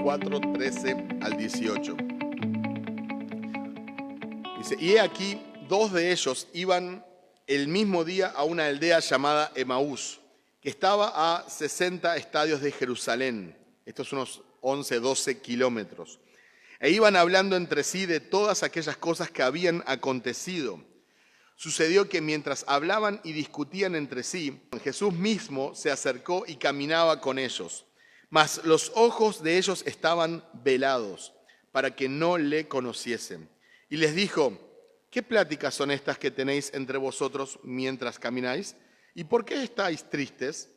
24, 13 al 18. Dice, y he aquí, dos de ellos iban el mismo día a una aldea llamada Emaús, que estaba a 60 estadios de Jerusalén. Estos son unos 11, 12 kilómetros. E iban hablando entre sí de todas aquellas cosas que habían acontecido. Sucedió que mientras hablaban y discutían entre sí, Jesús mismo se acercó y caminaba con ellos. Mas los ojos de ellos estaban velados, para que no le conociesen. Y les dijo, ¿qué pláticas son estas que tenéis entre vosotros mientras camináis? ¿Y por qué estáis tristes?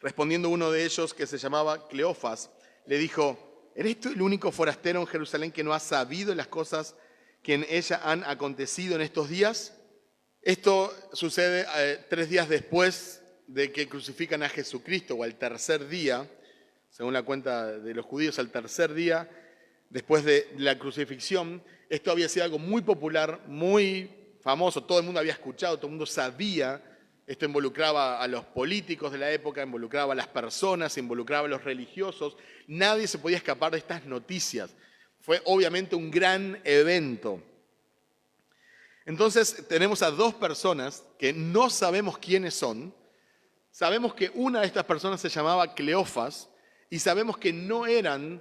Respondiendo uno de ellos, que se llamaba Cleofas, le dijo, ¿eres tú el único forastero en Jerusalén que no ha sabido las cosas que en ella han acontecido en estos días? Esto sucede 3 días después de que crucifican a Jesucristo, o al tercer día, según la cuenta de los judíos, al tercer día después de la crucifixión. Esto había sido algo muy popular, muy famoso, todo el mundo había escuchado, todo el mundo sabía. Esto involucraba a los políticos de la época, involucraba a las personas, involucraba a los religiosos. Nadie se podía escapar de estas noticias. Fue obviamente un gran evento. Entonces tenemos a dos personas que no sabemos quiénes son. Sabemos que una de estas personas se llamaba Cleofas y sabemos que no eran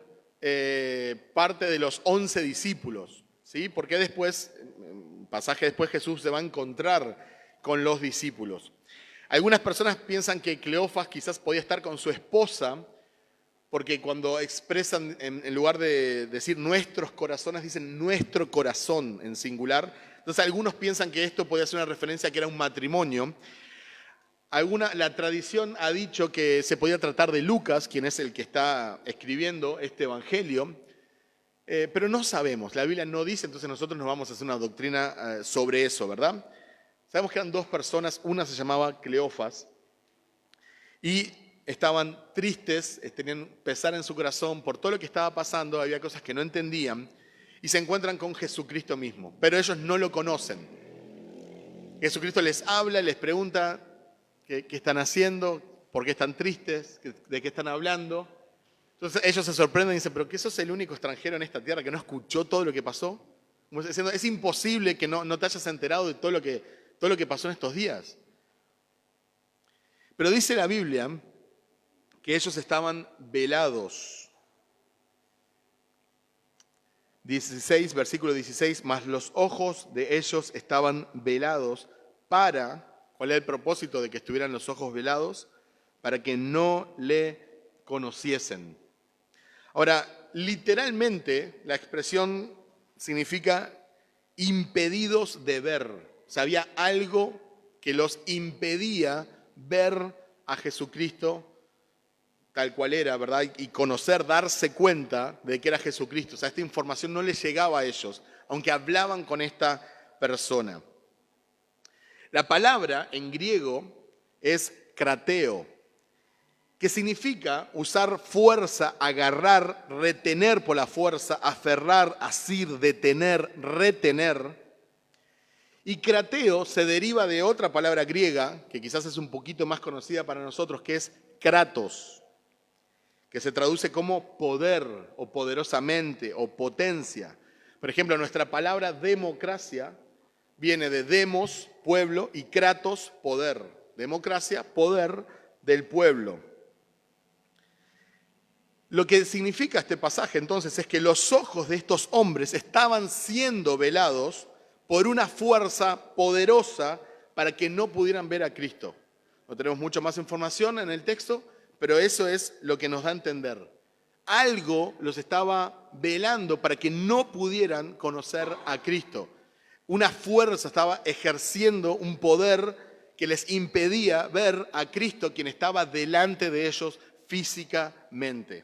parte de los 11 discípulos, ¿sí? Porque después, un pasaje después, Jesús se va a encontrar con los discípulos. Algunas personas piensan que Cleofas quizás podía estar con su esposa, porque cuando expresan, en lugar de decir nuestros corazones, dicen nuestro corazón en singular. Entonces algunos piensan que esto podía ser una referencia a que era un matrimonio. La tradición ha dicho que se podía tratar de Lucas, quien es el que está escribiendo este evangelio, pero no sabemos, la Biblia no dice, entonces nosotros nos vamos a hacer una doctrina sobre eso, ¿verdad? Sabemos que eran dos personas, una se llamaba Cleofas y estaban tristes, tenían pesar en su corazón por todo lo que estaba pasando, había cosas que no entendían y se encuentran con Jesucristo mismo, pero ellos no lo conocen. Jesucristo les habla, les pregunta qué están haciendo, por qué están tristes, de qué están hablando. Entonces ellos se sorprenden y dicen, ¿pero qué sos el único extranjero en esta tierra que no escuchó todo lo que pasó? Como diciendo, es imposible que no te hayas enterado de todo lo que pasó en estos días. Pero dice la Biblia que ellos estaban velados. 16, versículo 16, mas los ojos de ellos estaban velados para, ¿cuál era el propósito de que estuvieran los ojos velados? Para que no le conociesen. Ahora, literalmente la expresión significa impedidos de ver. O sea, había algo que los impedía ver a Jesucristo tal cual era, ¿verdad? Y conocer, darse cuenta de que era Jesucristo. O sea, esta información no les llegaba a ellos, aunque hablaban con esta persona. La palabra en griego es krateo, que significa usar fuerza, agarrar, retener por la fuerza, aferrar, asir, detener, retener. Y krateo se deriva de otra palabra griega, que quizás es un poquito más conocida para nosotros, que es kratos, que se traduce como poder o poderosamente o potencia. Por ejemplo, nuestra palabra democracia viene de demos, pueblo, y kratos, poder. Democracia, poder del pueblo. Lo que significa este pasaje entonces es que los ojos de estos hombres estaban siendo velados por una fuerza poderosa para que no pudieran ver a Cristo. No tenemos mucha más información en el texto, pero eso es lo que nos da a entender. Algo los estaba velando para que no pudieran conocer a Cristo. Una fuerza estaba ejerciendo un poder que les impedía ver a Cristo, quien estaba delante de ellos físicamente.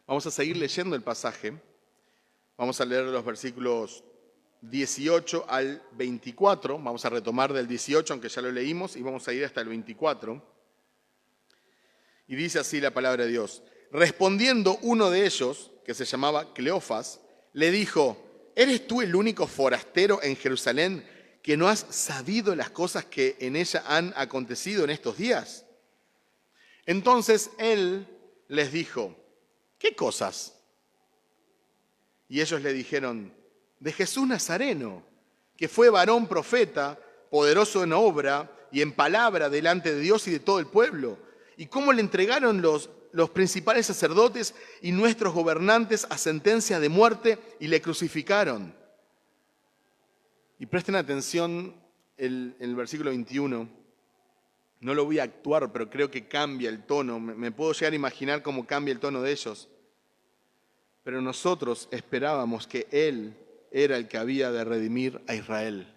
Vamos a seguir leyendo el pasaje. Vamos a leer los versículos 18 al 24. Vamos a retomar del 18, aunque ya lo leímos, y vamos a ir hasta el 24. Y dice así la palabra de Dios. Respondiendo uno de ellos, que se llamaba Cleofas, le dijo, ¿eres tú el único forastero en Jerusalén que no has sabido las cosas que en ella han acontecido en estos días? Entonces él les dijo, ¿qué cosas? Y ellos le dijeron, de Jesús Nazareno, que fue varón profeta, poderoso en obra y en palabra delante de Dios y de todo el pueblo. Y cómo le entregaron los principales sacerdotes y nuestros gobernantes a sentencia de muerte y le crucificaron. Y presten atención el versículo 21. No lo voy a actuar, pero creo que cambia el tono. Me puedo llegar a imaginar cómo cambia el tono de ellos. Pero nosotros esperábamos que Él era el que había de redimir a Israel.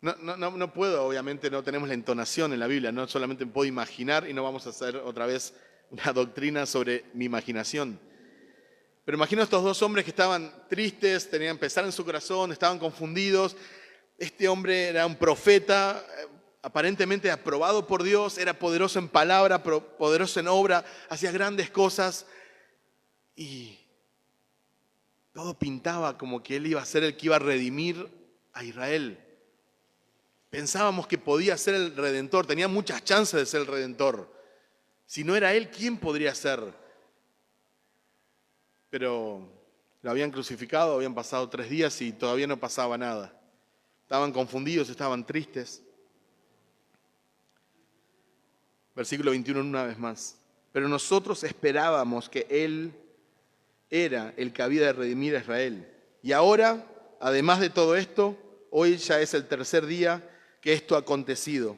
No puedo, obviamente no tenemos la entonación en la Biblia, no solamente puedo imaginar y no vamos a hacer otra vez una doctrina sobre mi imaginación. Pero imagino a estos dos hombres que estaban tristes, tenían pesar en su corazón, estaban confundidos. Este hombre era un profeta, aparentemente aprobado por Dios, era poderoso en palabra, poderoso en obra, hacía grandes cosas y todo pintaba como que él iba a ser el que iba a redimir a Israel. Pensábamos que podía ser el Redentor, tenía muchas chances de ser el Redentor. Si no era él, ¿quién podría ser? Pero lo habían crucificado, habían pasado 3 días y todavía no pasaba nada. Estaban confundidos, estaban tristes. Versículo 21 una vez más. Pero nosotros esperábamos que Él era el que había de redimir a Israel. Y ahora, además de todo esto, hoy ya es el 3er día que esto ha acontecido.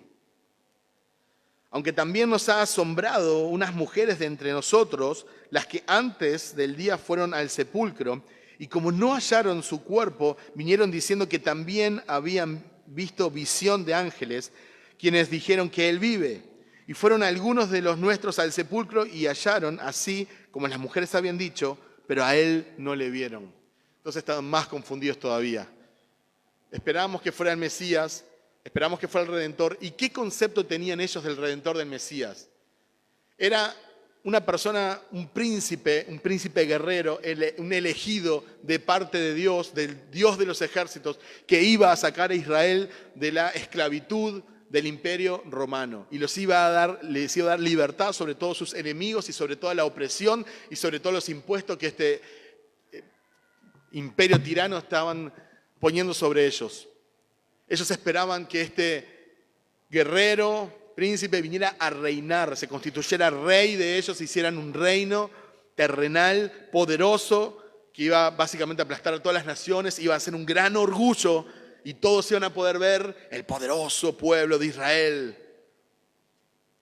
Aunque también nos ha asombrado unas mujeres de entre nosotros, las que antes del día fueron al sepulcro, y como no hallaron su cuerpo, vinieron diciendo que también habían visto visión de ángeles, quienes dijeron que Él vive. Y fueron algunos de los nuestros al sepulcro y hallaron, así como las mujeres habían dicho, pero a Él no le vieron. Entonces estaban más confundidos todavía. Esperábamos que fuera el Mesías, esperamos que fuera el Redentor. ¿Y qué concepto tenían ellos del Redentor, del Mesías? Era una persona, un príncipe guerrero, un elegido de parte de Dios, del Dios de los ejércitos, que iba a sacar a Israel de la esclavitud del imperio romano. Y les iba a dar libertad sobre todos sus enemigos y sobre toda la opresión y sobre todos los impuestos que este imperio tirano estaban poniendo sobre ellos. Ellos esperaban que este guerrero, príncipe, viniera a reinar, se constituyera rey de ellos, hicieran un reino terrenal, poderoso, que iba básicamente a aplastar a todas las naciones, iba a ser un gran orgullo y todos iban a poder ver el poderoso pueblo de Israel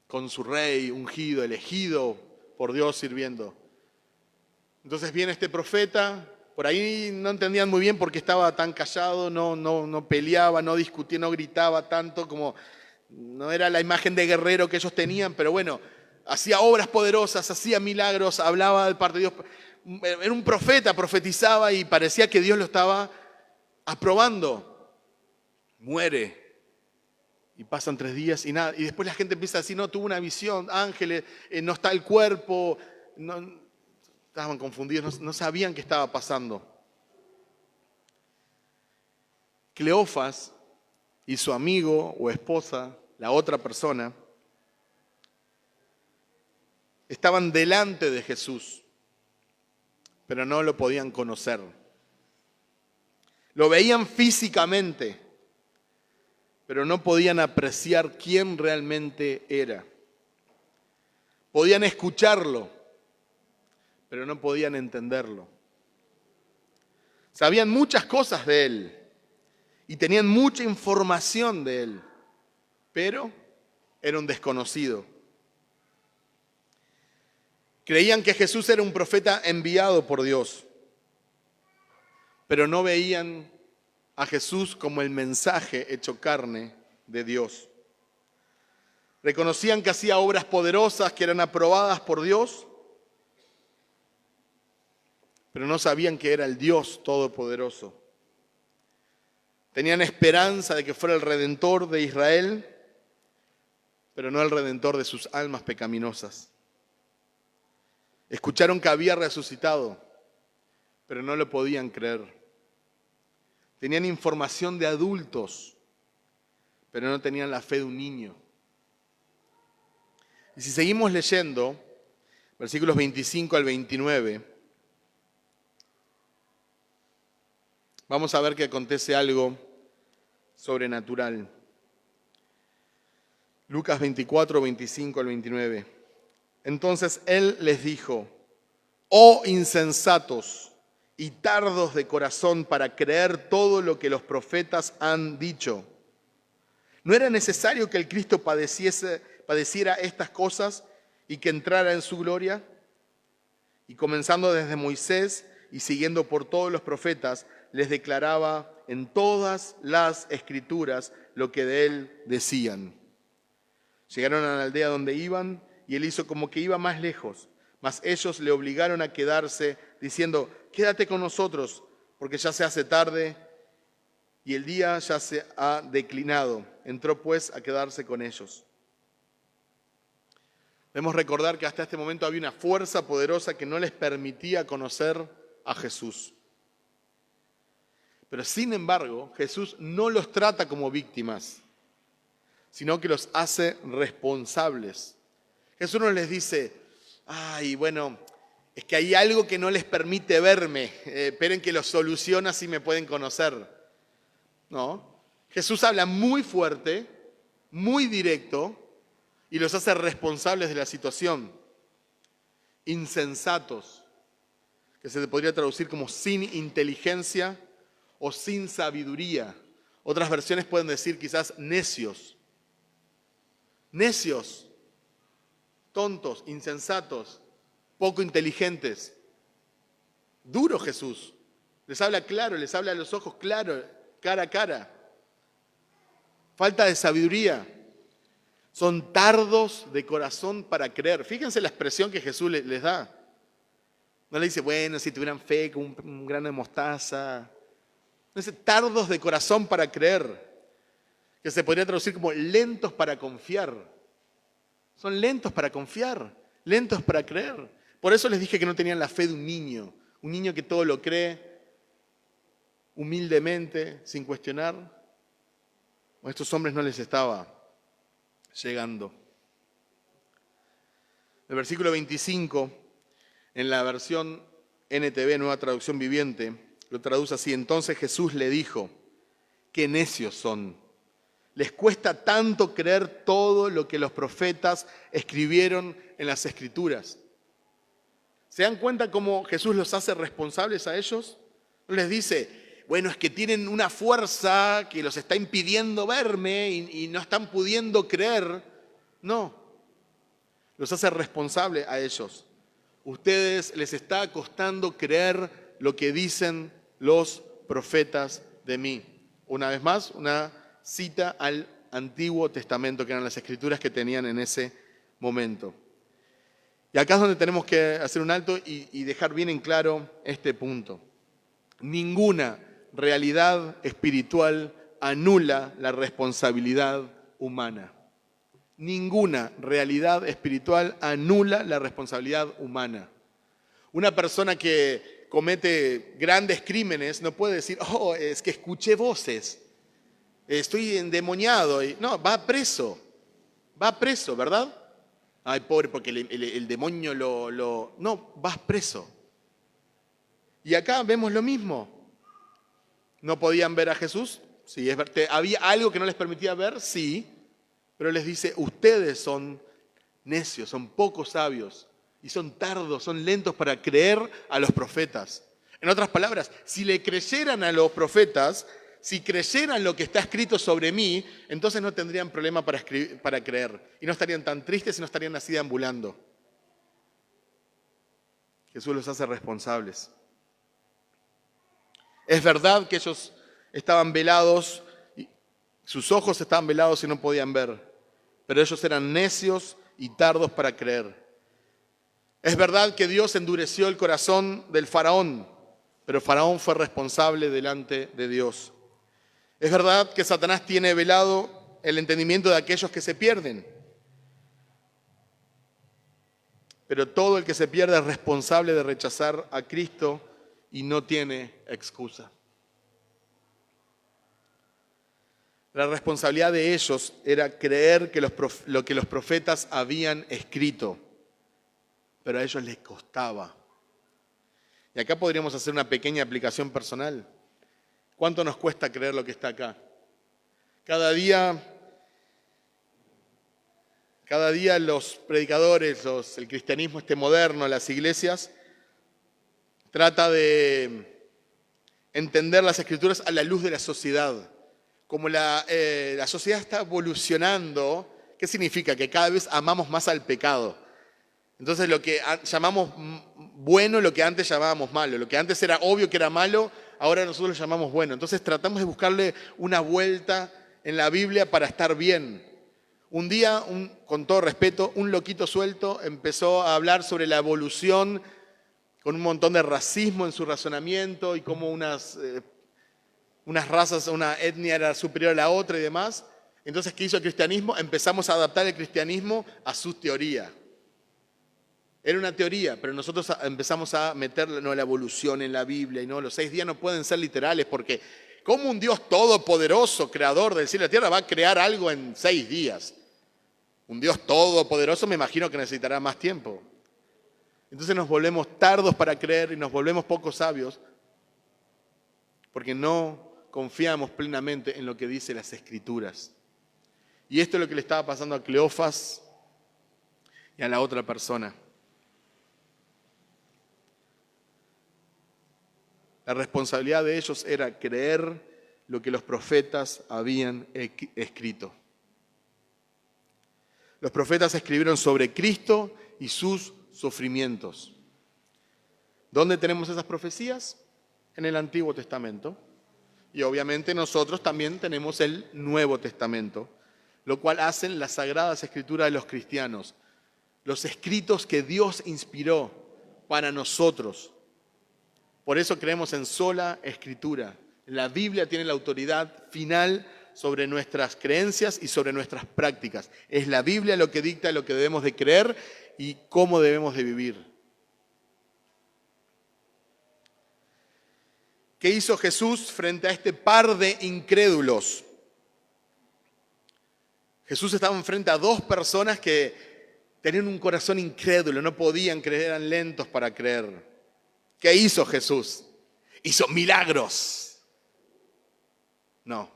con su rey ungido, elegido por Dios sirviendo. Entonces viene este profeta. Por ahí no entendían muy bien por qué estaba tan callado, no peleaba, no discutía, no gritaba tanto, como no era la imagen de guerrero que ellos tenían, pero bueno, hacía obras poderosas, hacía milagros, hablaba de parte de Dios. Era un profeta, profetizaba y parecía que Dios lo estaba aprobando. Muere y pasan 3 días y nada. Y después la gente empieza a decir, no, tuvo una visión, ángeles, no está el cuerpo, estaban confundidos, no sabían qué estaba pasando. Cleofas y su amigo o esposa, la otra persona, estaban delante de Jesús, pero no lo podían conocer. Lo veían físicamente, pero no podían apreciar quién realmente era. Podían escucharlo, pero no podían entenderlo. Sabían muchas cosas de Él y tenían mucha información de Él, pero era un desconocido. Creían que Jesús era un profeta enviado por Dios, pero no veían a Jesús como el mensaje hecho carne de Dios. Reconocían que hacía obras poderosas que eran aprobadas por Dios, pero no sabían que era el Dios Todopoderoso. Tenían esperanza de que fuera el Redentor de Israel, pero no el Redentor de sus almas pecaminosas. Escucharon que había resucitado, pero no lo podían creer. Tenían información de adultos, pero no tenían la fe de un niño. Y si seguimos leyendo, versículos 25 al 29, vamos a ver que acontece algo sobrenatural. Lucas 24, 25 al 29. Entonces él les dijo: oh insensatos y tardos de corazón para creer todo lo que los profetas han dicho. ¿No era necesario que el Cristo padeciera estas cosas y que entrara en su gloria? Y comenzando desde Moisés y siguiendo por todos los profetas, les declaraba en todas las escrituras lo que de él decían. Llegaron a la aldea donde iban y él hizo como que iba más lejos, mas ellos le obligaron a quedarse, diciendo: quédate con nosotros, porque ya se hace tarde y el día ya se ha declinado. Entró pues a quedarse con ellos. Debemos recordar que hasta este momento había una fuerza poderosa que no les permitía conocer a Jesús. Pero sin embargo, Jesús no los trata como víctimas, sino que los hace responsables. Jesús no les dice: ay, bueno, es que hay algo que no les permite verme, esperen que lo solucione así me pueden conocer. No, Jesús habla muy fuerte, muy directo, y los hace responsables de la situación. Insensatos, que se podría traducir como sin inteligencia o sin sabiduría. Otras versiones pueden decir quizás necios. Necios, tontos, insensatos, poco inteligentes. Duro Jesús. Les habla claro, les habla a los ojos claro, cara a cara. Falta de sabiduría. Son tardos de corazón para creer. Fíjense la expresión que Jesús les da. No le dice: bueno, si tuvieran fe con un grano de mostaza. No dice tardos de corazón para creer, que se podría traducir como lentos para confiar. Son lentos para confiar, lentos para creer. Por eso les dije que no tenían la fe de un niño que todo lo cree humildemente, sin cuestionar. A estos hombres no les estaba llegando. El versículo 25, en la versión NTV, Nueva Traducción Viviente, lo traduce así: entonces Jesús le dijo: qué necios son. Les cuesta tanto creer todo lo que los profetas escribieron en las Escrituras. ¿Se dan cuenta cómo Jesús los hace responsables a ellos? No les dice: bueno, es que tienen una fuerza que los está impidiendo verme y no están pudiendo creer. No, los hace responsables a ellos. Ustedes les está costando creer lo que dicen los profetas de mí. Una vez más, una cita al Antiguo Testamento, que eran las escrituras que tenían en ese momento. Y acá es donde tenemos que hacer un alto y dejar bien en claro este punto. Ninguna realidad espiritual anula la responsabilidad humana. Ninguna realidad espiritual anula la responsabilidad humana. Una persona que comete grandes crímenes no puede decir: oh, es que escuché voces, estoy endemoniado. No, va preso, ¿verdad? Ay, pobre, porque el demonio lo... No, vas preso. Y acá vemos lo mismo. ¿No podían ver a Jesús? Sí, es verdad. ¿Había algo que no les permitía ver? Sí. Pero les dice: ustedes son necios, son poco sabios y son tardos, son lentos para creer a los profetas. En otras palabras, si le creyeran a los profetas, si creyeran lo que está escrito sobre mí, entonces no tendrían problema para creer. Y no estarían tan tristes y no estarían así deambulando. Jesús los hace responsables. Es verdad que ellos estaban velados, sus ojos estaban velados y no podían ver, pero ellos eran necios y tardos para creer. Es verdad que Dios endureció el corazón del faraón, pero el faraón fue responsable delante de Dios. Es verdad que Satanás tiene velado el entendimiento de aquellos que se pierden, pero todo el que se pierde es responsable de rechazar a Cristo y no tiene excusa. La responsabilidad de ellos era creer que lo que los profetas habían escrito, pero a ellos les costaba. Y acá podríamos hacer una pequeña aplicación personal. ¿Cuánto nos cuesta creer lo que está acá? Cada día los predicadores, el cristianismo moderno, las iglesias, trata de entender las escrituras a la luz de la sociedad. Como la sociedad está evolucionando, ¿qué significa? Que cada vez amamos más al pecado. Entonces lo que llamamos bueno, lo que antes llamábamos malo. Lo que antes era obvio que era malo, ahora nosotros lo llamamos bueno. Entonces tratamos de buscarle una vuelta en la Biblia para estar bien. Un día, con todo respeto, un loquito suelto empezó a hablar sobre la evolución con un montón de racismo en su razonamiento y cómo unas razas, una etnia era superior a la otra y demás. Entonces, ¿qué hizo el cristianismo? Empezamos a adaptar el cristianismo a su teoría. Era una teoría, pero nosotros empezamos a meter la evolución en la Biblia. Y no, los 6 días no pueden ser literales porque ¿cómo un Dios todopoderoso, creador del cielo y la tierra, va a crear algo en 6 días? Un Dios todopoderoso me imagino que necesitará más tiempo. Entonces nos volvemos tardos para creer y nos volvemos poco sabios porque no confiamos plenamente en lo que dicen las Escrituras. Y esto es lo que le estaba pasando a Cleofas y a la otra persona. La responsabilidad de ellos era creer lo que los profetas habían escrito. Los profetas escribieron sobre Cristo y sus sufrimientos. ¿Dónde tenemos esas profecías? En el Antiguo Testamento. Y obviamente nosotros también tenemos el Nuevo Testamento, lo cual hacen las Sagradas Escrituras de los cristianos, los escritos que Dios inspiró para nosotros. Por eso creemos en sola Escritura. La Biblia tiene la autoridad final sobre nuestras creencias y sobre nuestras prácticas. Es la Biblia lo que dicta lo que debemos de creer y cómo debemos de vivir. ¿Qué hizo Jesús frente a este par de incrédulos? Jesús estaba enfrente a 2 personas que tenían un corazón incrédulo, no podían creer, eran lentos para creer. ¿Qué hizo Jesús? Hizo milagros. No.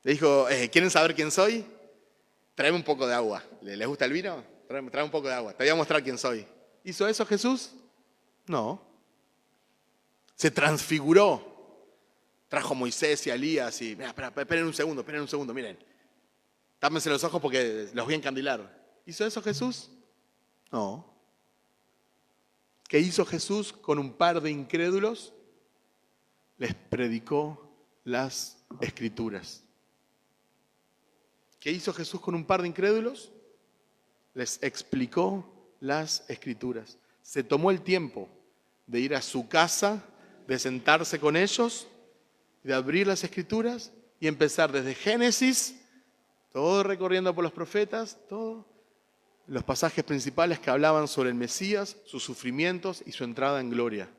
Le dijo, ¿quieren saber quién soy? Tráeme un poco de agua. ¿Les gusta el vino? Tráeme un poco de agua. Te voy a mostrar quién soy. ¿Hizo eso Jesús? No. Se transfiguró. Trajo a Moisés y a Elías y, esperen un segundo, miren. Tápense los ojos porque los voy a encandilar. ¿Hizo eso Jesús? No. ¿Qué hizo Jesús con un par de incrédulos? Les predicó las Escrituras. ¿Qué hizo Jesús con un par de incrédulos? Les explicó las Escrituras. Se tomó el tiempo de ir a su casa, de sentarse con ellos, de abrir las Escrituras y empezar desde Génesis, todo recorriendo por los profetas, todo, los pasajes principales que hablaban sobre el Mesías, sus sufrimientos y su entrada en gloria.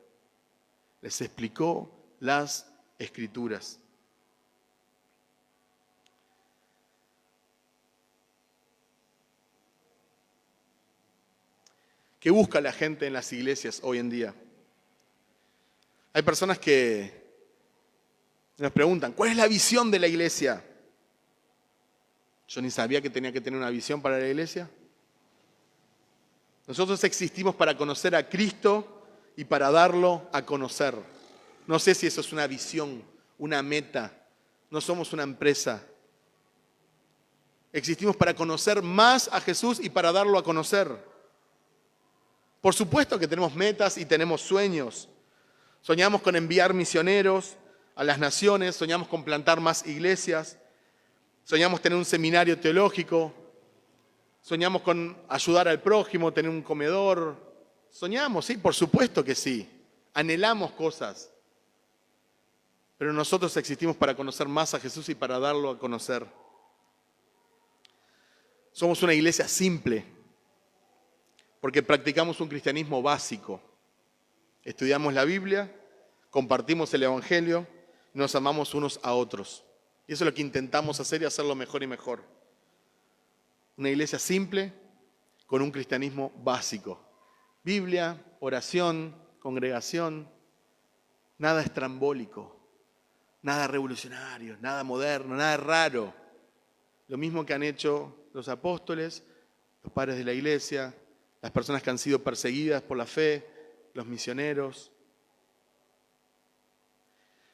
Les explicó las Escrituras. ¿Qué busca la gente en las iglesias hoy en día? Hay personas que nos preguntan, ¿cuál es la visión de la iglesia? Yo ni sabía que tenía que tener una visión para la iglesia. Nosotros existimos para conocer a Cristo y para darlo a conocer. No sé si eso es una visión, una meta. No somos una empresa. Existimos para conocer más a Jesús y para darlo a conocer. Por supuesto que tenemos metas y tenemos sueños. Soñamos con enviar misioneros a las naciones, soñamos con plantar más iglesias, soñamos tener un seminario teológico, soñamos con ayudar al prójimo, tener un comedor. Soñamos, sí, por supuesto que sí. Anhelamos cosas. Pero nosotros existimos para conocer más a Jesús y para darlo a conocer. Somos una iglesia simple, porque practicamos un cristianismo básico. Estudiamos la Biblia, compartimos el Evangelio nos amamos unos a otros. Y eso es lo que intentamos hacer y hacerlo mejor y mejor. Una iglesia simple con un cristianismo básico. Biblia, oración, congregación, nada estrambólico, nada revolucionario, nada moderno, nada raro. Lo mismo que han hecho los apóstoles, los padres de la iglesia, las personas que han sido perseguidas por la fe, los misioneros.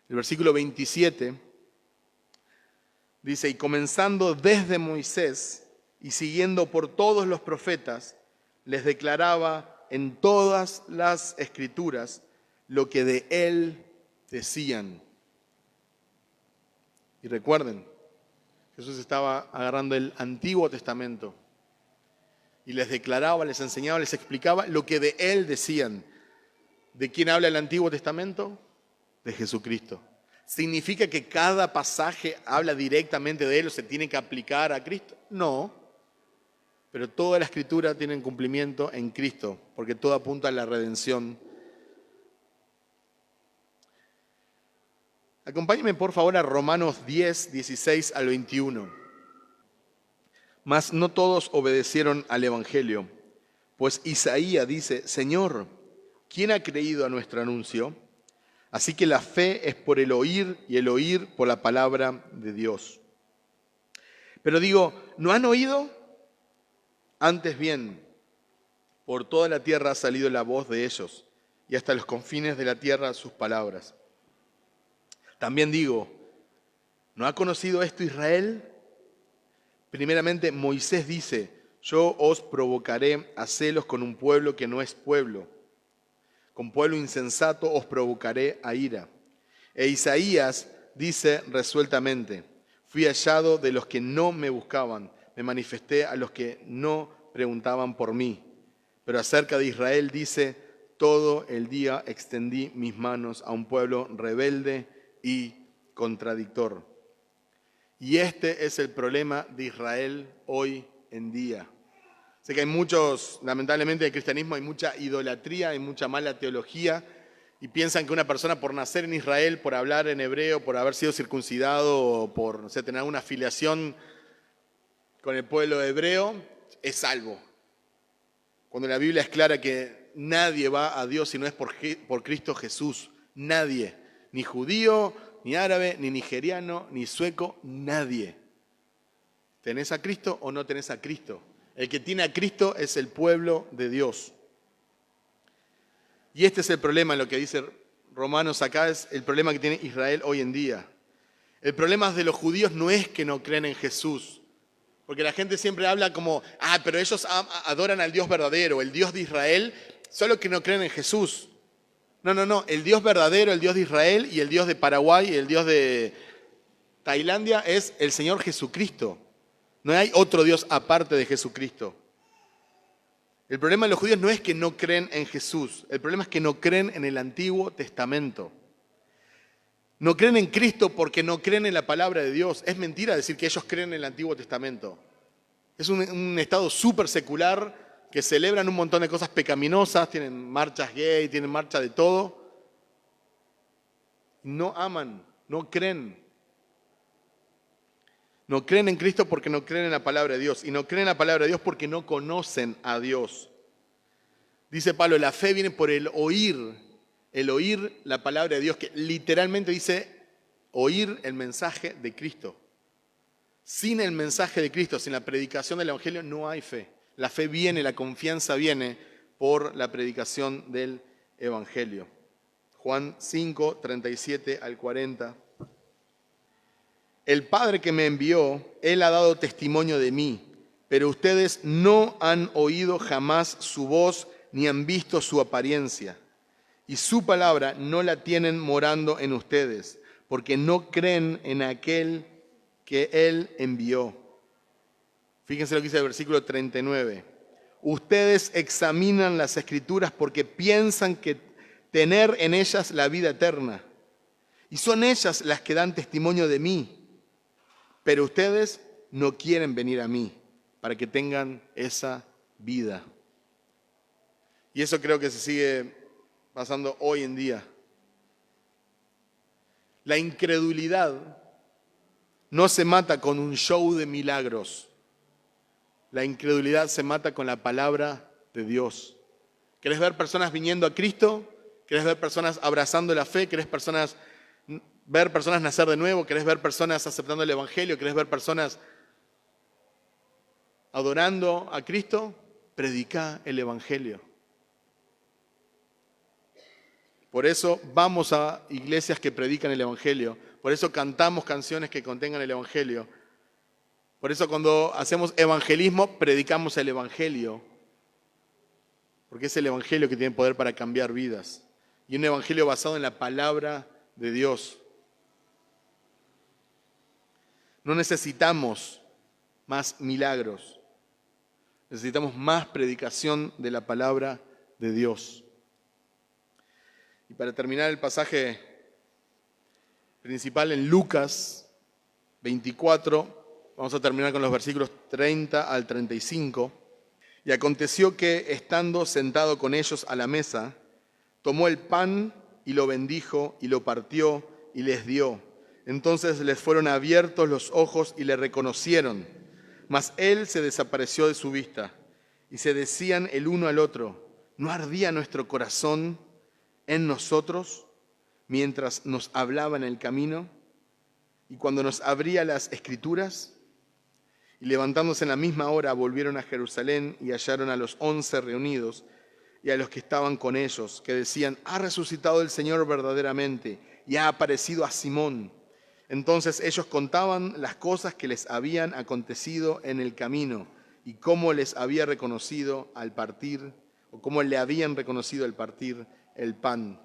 El versículo 27 dice, y comenzando desde Moisés y siguiendo por todos los profetas, les declaraba en todas las escrituras lo que de él decían. Y recuerden, Jesús estaba agarrando el Antiguo Testamento y les declaraba, les enseñaba, les explicaba lo que de él decían. ¿De quién habla el Antiguo Testamento? De Jesucristo. ¿Significa que cada pasaje habla directamente de él o se tiene que aplicar a Cristo? No, pero toda la Escritura tiene cumplimiento en Cristo, porque todo apunta a la redención. Acompáñenme por favor a Romanos 10, 16 al 21. Mas no todos obedecieron al Evangelio, pues Isaías dice, Señor, ¿quién ha creído a nuestro anuncio? Así que la fe es por el oír y el oír por la palabra de Dios. Pero digo, ¿no han oído? Antes bien, por toda la tierra ha salido la voz de ellos, y hasta los confines de la tierra sus palabras. También digo, ¿no ha conocido esto Israel? Primeramente, Moisés dice, yo os provocaré a celos con un pueblo que no es pueblo. Con pueblo insensato os provocaré a ira. E Isaías dice resueltamente, fui hallado de los que no me buscaban, me manifesté a los que no preguntaban por mí. Pero acerca de Israel dice, todo el día extendí mis manos a un pueblo rebelde y contradictor. Y este es el problema de Israel hoy en día. Sé que hay muchos, lamentablemente en el cristianismo hay mucha idolatría, hay mucha mala teología y piensan que una persona por nacer en Israel, por hablar en hebreo, por haber sido circuncidado o por tener una afiliación con el pueblo hebreo, es salvo. Cuando la Biblia es clara que nadie va a Dios si no es por Cristo Jesús. Nadie. Ni judío, ni árabe, ni nigeriano, ni sueco, nadie. ¿Tenés a Cristo o no tenés a Cristo? El que tiene a Cristo es el pueblo de Dios. Y este es el problema, lo que dice Romanos acá, es el problema que tiene Israel hoy en día. El problema de los judíos no es que no creen en Jesús, porque la gente siempre habla como, pero ellos adoran al Dios verdadero, el Dios de Israel, solo que no creen en Jesús. No, el Dios verdadero, el Dios de Israel y el Dios de Paraguay y el Dios de Tailandia es el Señor Jesucristo. No hay otro Dios aparte de Jesucristo. El problema de los judíos no es que no creen en Jesús. El problema es que no creen en el Antiguo Testamento. No creen en Cristo porque no creen en la palabra de Dios. Es mentira decir que ellos creen en el Antiguo Testamento. Es un estado súper secular que celebran un montón de cosas pecaminosas, tienen marchas gay, tienen marcha de todo. No aman, no creen. No creen en Cristo porque no creen en la palabra de Dios. Y no creen en la palabra de Dios porque no conocen a Dios. Dice Pablo, la fe viene por el oír la palabra de Dios, que literalmente dice oír el mensaje de Cristo. Sin el mensaje de Cristo, sin la predicación del Evangelio, no hay fe. La fe viene, la confianza viene por la predicación del Evangelio. Juan 5, 37 al 40. El Padre que me envió, Él ha dado testimonio de mí, pero ustedes no han oído jamás su voz ni han visto su apariencia. Y su palabra no la tienen morando en ustedes, porque no creen en aquel que Él envió. Fíjense lo que dice el versículo 39. Ustedes examinan las Escrituras porque piensan que tener en ellas la vida eterna. Y son ellas las que dan testimonio de mí. Pero ustedes no quieren venir a mí para que tengan esa vida. Y eso creo que se sigue pasando hoy en día. La incredulidad no se mata con un show de milagros. La incredulidad se mata con la palabra de Dios. ¿Querés ver personas viniendo a Cristo? ¿Querés ver personas abrazando la fe? ¿Querés ver personas nacer de nuevo? ¿Querés ver personas aceptando el Evangelio? ¿Querés ver personas adorando a Cristo? Predica el Evangelio. Por eso vamos a iglesias que predican el Evangelio. Por eso cantamos canciones que contengan el Evangelio. Por eso cuando hacemos evangelismo, predicamos el Evangelio. Porque es el Evangelio que tiene poder para cambiar vidas. Y un Evangelio basado en la palabra de Dios. No necesitamos más milagros. Necesitamos más predicación de la palabra de Dios. Y para terminar el pasaje principal en Lucas 24, vamos a terminar con los versículos 30 al 35. Y aconteció que, estando sentado con ellos a la mesa, tomó el pan y lo bendijo y lo partió y les dio. Entonces les fueron abiertos los ojos y le reconocieron. Mas él se desapareció de su vista. Y se decían el uno al otro: ¿no ardía nuestro corazón en nosotros mientras nos hablaba en el camino y cuando nos abría las Escrituras? Y levantándose en la misma hora volvieron a Jerusalén y hallaron a los 11 reunidos y a los que estaban con ellos, que decían: ha resucitado el Señor verdaderamente y ha aparecido a Simón. Entonces ellos contaban las cosas que les habían acontecido en el camino y cómo les había reconocido al partir, o cómo le habían reconocido al partir el pan.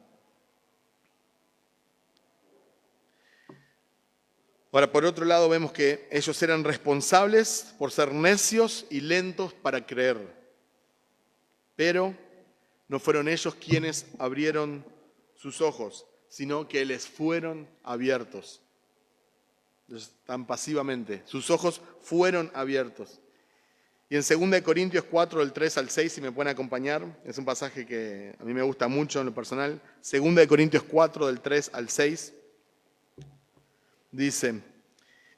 Ahora, por otro lado, vemos que ellos eran responsables por ser necios y lentos para creer. Pero no fueron ellos quienes abrieron sus ojos, sino que les fueron abiertos. Tan pasivamente. Sus ojos fueron abiertos. Y en 2 Corintios 4, del 3 al 6, si me pueden acompañar, es un pasaje que a mí me gusta mucho en lo personal. 2 Corintios 4, del 3 al 6, dice: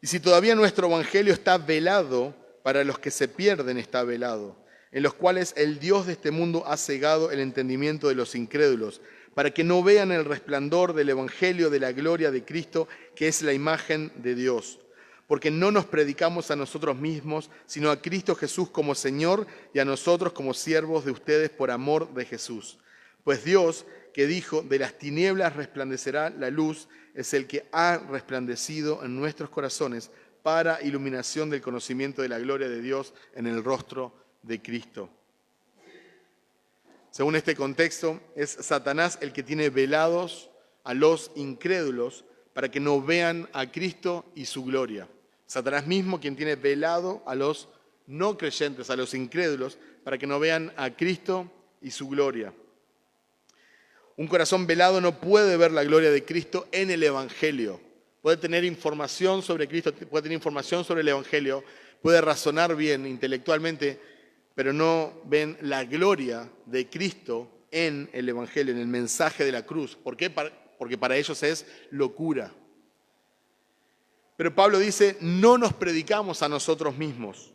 y si todavía nuestro evangelio está velado, para los que se pierden está velado, en los cuales el Dios de este mundo ha cegado el entendimiento de los incrédulos, para que no vean el resplandor del evangelio de la gloria de Cristo, que es la imagen de Dios. Porque no nos predicamos a nosotros mismos, sino a Cristo Jesús como Señor y a nosotros como siervos de ustedes por amor de Jesús. Pues Dios, que dijo: de las tinieblas resplandecerá la luz, es el que ha resplandecido en nuestros corazones para iluminación del conocimiento de la gloria de Dios en el rostro de Cristo. Según este contexto, es Satanás el que tiene velados a los incrédulos para que no vean a Cristo y su gloria. Satanás mismo quien tiene velado a los no creyentes, a los incrédulos, para que no vean a Cristo y su gloria. Un corazón velado no puede ver la gloria de Cristo en el Evangelio. Puede tener información sobre Cristo, puede tener información sobre el Evangelio, puede razonar bien intelectualmente, pero no ven la gloria de Cristo en el Evangelio, en el mensaje de la cruz. ¿Por qué? Porque para ellos es locura. Pero Pablo dice: no nos predicamos a nosotros mismos,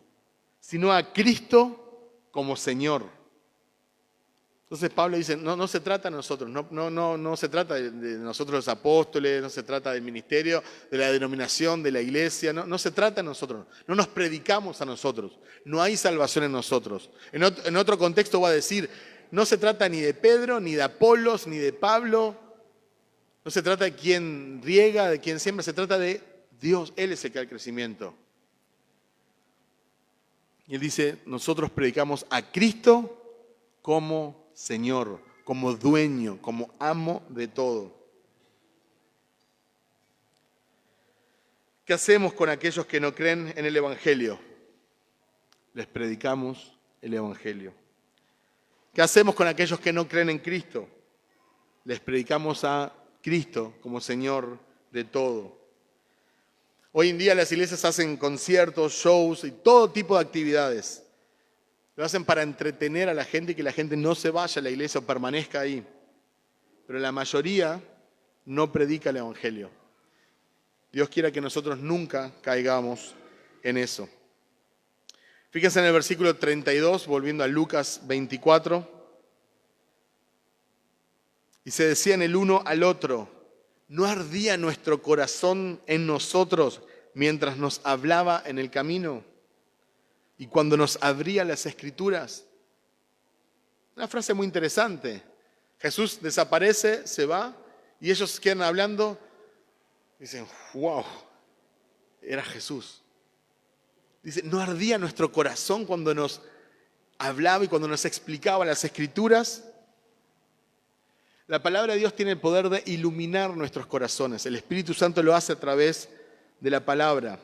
sino a Cristo como Señor. Entonces Pablo dice: no se trata de nosotros, no se trata de nosotros los apóstoles, no se trata del ministerio, de la denominación, de la iglesia, no se trata de nosotros, no nos predicamos a nosotros, no hay salvación en nosotros. En otro contexto va a decir: no se trata ni de Pedro, ni de Apolos, ni de Pablo, no se trata de quién riega, de quién siembra, se trata de Dios, Él es el que da el crecimiento. Y Él dice: nosotros predicamos a Cristo como Señor, como dueño, como amo de todo. ¿Qué hacemos con aquellos que no creen en el Evangelio? Les predicamos el Evangelio. ¿Qué hacemos con aquellos que no creen en Cristo? Les predicamos a Cristo como Señor de todo. Hoy en día las iglesias hacen conciertos, shows y todo tipo de actividades. Lo hacen para entretener a la gente y que la gente no se vaya a la iglesia o permanezca ahí. Pero la mayoría no predica el Evangelio. Dios quiera que nosotros nunca caigamos en eso. Fíjense en el versículo 32, volviendo a Lucas 24. Y se decían el uno al otro: ¿no ardía nuestro corazón en nosotros mientras nos hablaba en el camino y cuando nos abría las Escrituras? Una frase muy interesante. Jesús desaparece, se va, y ellos quedan hablando. Dicen, wow, era Jesús. Dice, ¿no ardía nuestro corazón cuando nos hablaba y cuando nos explicaba las Escrituras? La palabra de Dios tiene el poder de iluminar nuestros corazones. El Espíritu Santo lo hace a través de la palabra.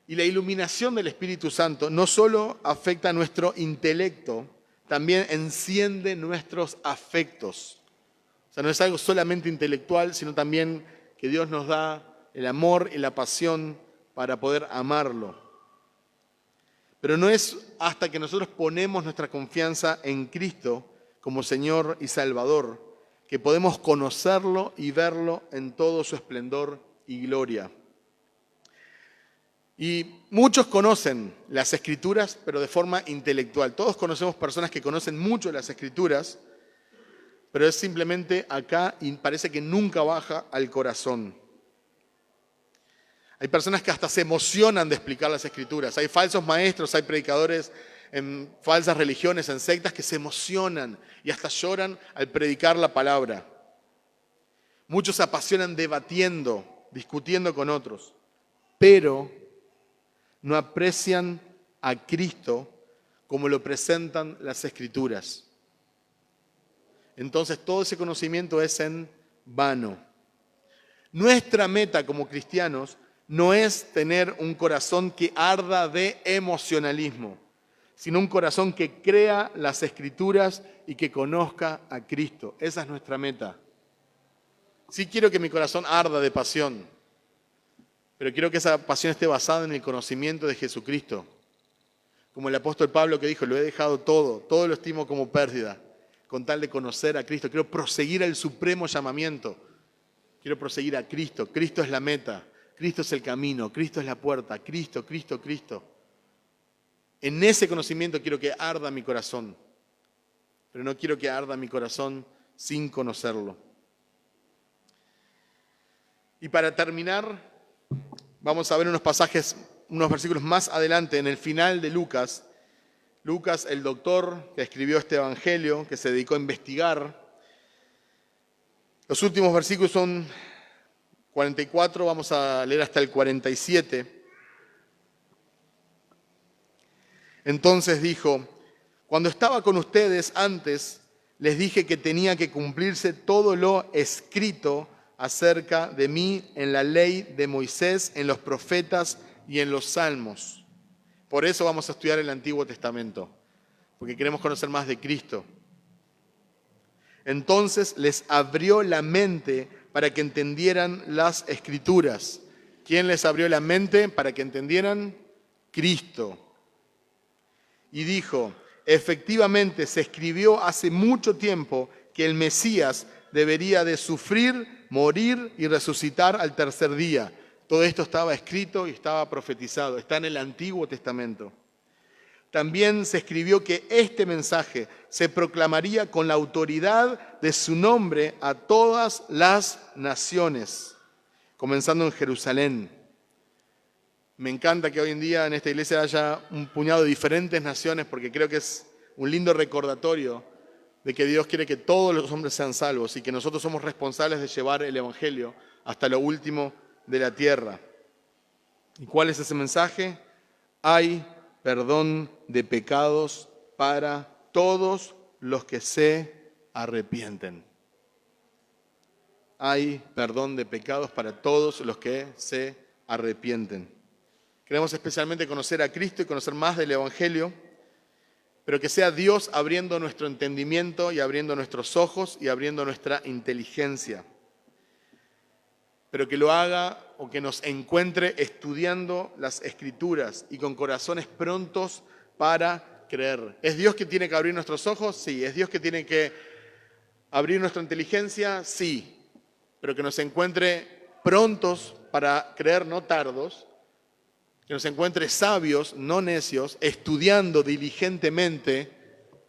Y la iluminación del Espíritu Santo no solo afecta a nuestro intelecto, también enciende nuestros afectos. O sea, no es algo solamente intelectual, sino también que Dios nos da el amor y la pasión para poder amarlo. Pero no es hasta que nosotros ponemos nuestra confianza en Cristo como Señor y Salvador que podemos conocerlo y verlo en todo su esplendor y gloria. Y muchos conocen las Escrituras, pero de forma intelectual. Todos conocemos personas que conocen mucho las Escrituras, pero es simplemente acá y parece que nunca baja al corazón. Hay personas que hasta se emocionan de explicar las Escrituras. Hay falsos maestros, hay predicadores en falsas religiones, en sectas, que se emocionan y hasta lloran al predicar la palabra. Muchos se apasionan debatiendo, discutiendo con otros, pero no aprecian a Cristo como lo presentan las Escrituras. Entonces todo ese conocimiento es en vano. Nuestra meta como cristianos no es tener un corazón que arda de emocionalismo, sino un corazón que crea las Escrituras y que conozca a Cristo. Esa es nuestra meta. Sí quiero que mi corazón arda de pasión, pero quiero que esa pasión esté basada en el conocimiento de Jesucristo. Como el apóstol Pablo que dijo, lo he dejado todo lo estimo como pérdida, con tal de conocer a Cristo. Quiero proseguir el supremo llamamiento. Quiero proseguir a Cristo. Cristo es la meta. Cristo es el camino. Cristo es la puerta. Cristo, Cristo, Cristo. En ese conocimiento quiero que arda mi corazón, pero no quiero que arda mi corazón sin conocerlo. Y para terminar, vamos a ver unos pasajes, unos versículos más adelante, en el final de Lucas. Lucas, el doctor que escribió este evangelio, que se dedicó a investigar. Los últimos versículos son 44, vamos a leer hasta el 47. Entonces dijo, cuando estaba con ustedes antes, les dije que tenía que cumplirse todo lo escrito acerca de mí en la ley de Moisés, en los profetas y en los salmos. Por eso vamos a estudiar el Antiguo Testamento, porque queremos conocer más de Cristo. Entonces les abrió la mente para que entendieran las Escrituras. ¿Quién les abrió la mente para que entendieran? Cristo. Y dijo, efectivamente se escribió hace mucho tiempo que el Mesías debería de sufrir, morir y resucitar al tercer día. Todo esto estaba escrito y estaba profetizado, está en el Antiguo Testamento. También se escribió que este mensaje se proclamaría con la autoridad de su nombre a todas las naciones, comenzando en Jerusalén. Me encanta que hoy en día en esta iglesia haya un puñado de diferentes naciones, porque creo que es un lindo recordatorio de que Dios quiere que todos los hombres sean salvos y que nosotros somos responsables de llevar el Evangelio hasta lo último de la tierra. ¿Y cuál es ese mensaje? Hay perdón de pecados para todos los que se arrepienten. Hay perdón de pecados para todos los que se arrepienten. Queremos especialmente conocer a Cristo y conocer más del Evangelio, pero que sea Dios abriendo nuestro entendimiento y abriendo nuestros ojos y abriendo nuestra inteligencia. Pero que lo haga o que nos encuentre estudiando las Escrituras y con corazones prontos para creer. ¿Es Dios que tiene que abrir nuestros ojos? Sí. ¿Es Dios que tiene que abrir nuestra inteligencia? Sí. Pero que nos encuentre prontos para creer no tardos, que nos encuentre sabios, no necios, estudiando diligentemente,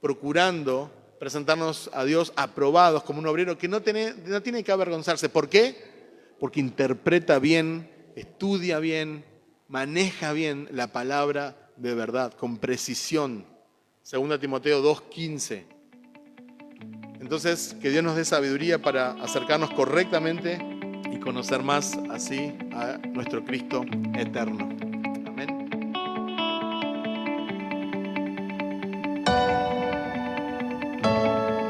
procurando presentarnos a Dios aprobados como un obrero que no tiene que avergonzarse. ¿Por qué? Porque interpreta bien, estudia bien, maneja bien la palabra de verdad, con precisión. 2 Timoteo 2:15. Entonces, que Dios nos dé sabiduría para acercarnos correctamente y conocer más así a nuestro Cristo eterno.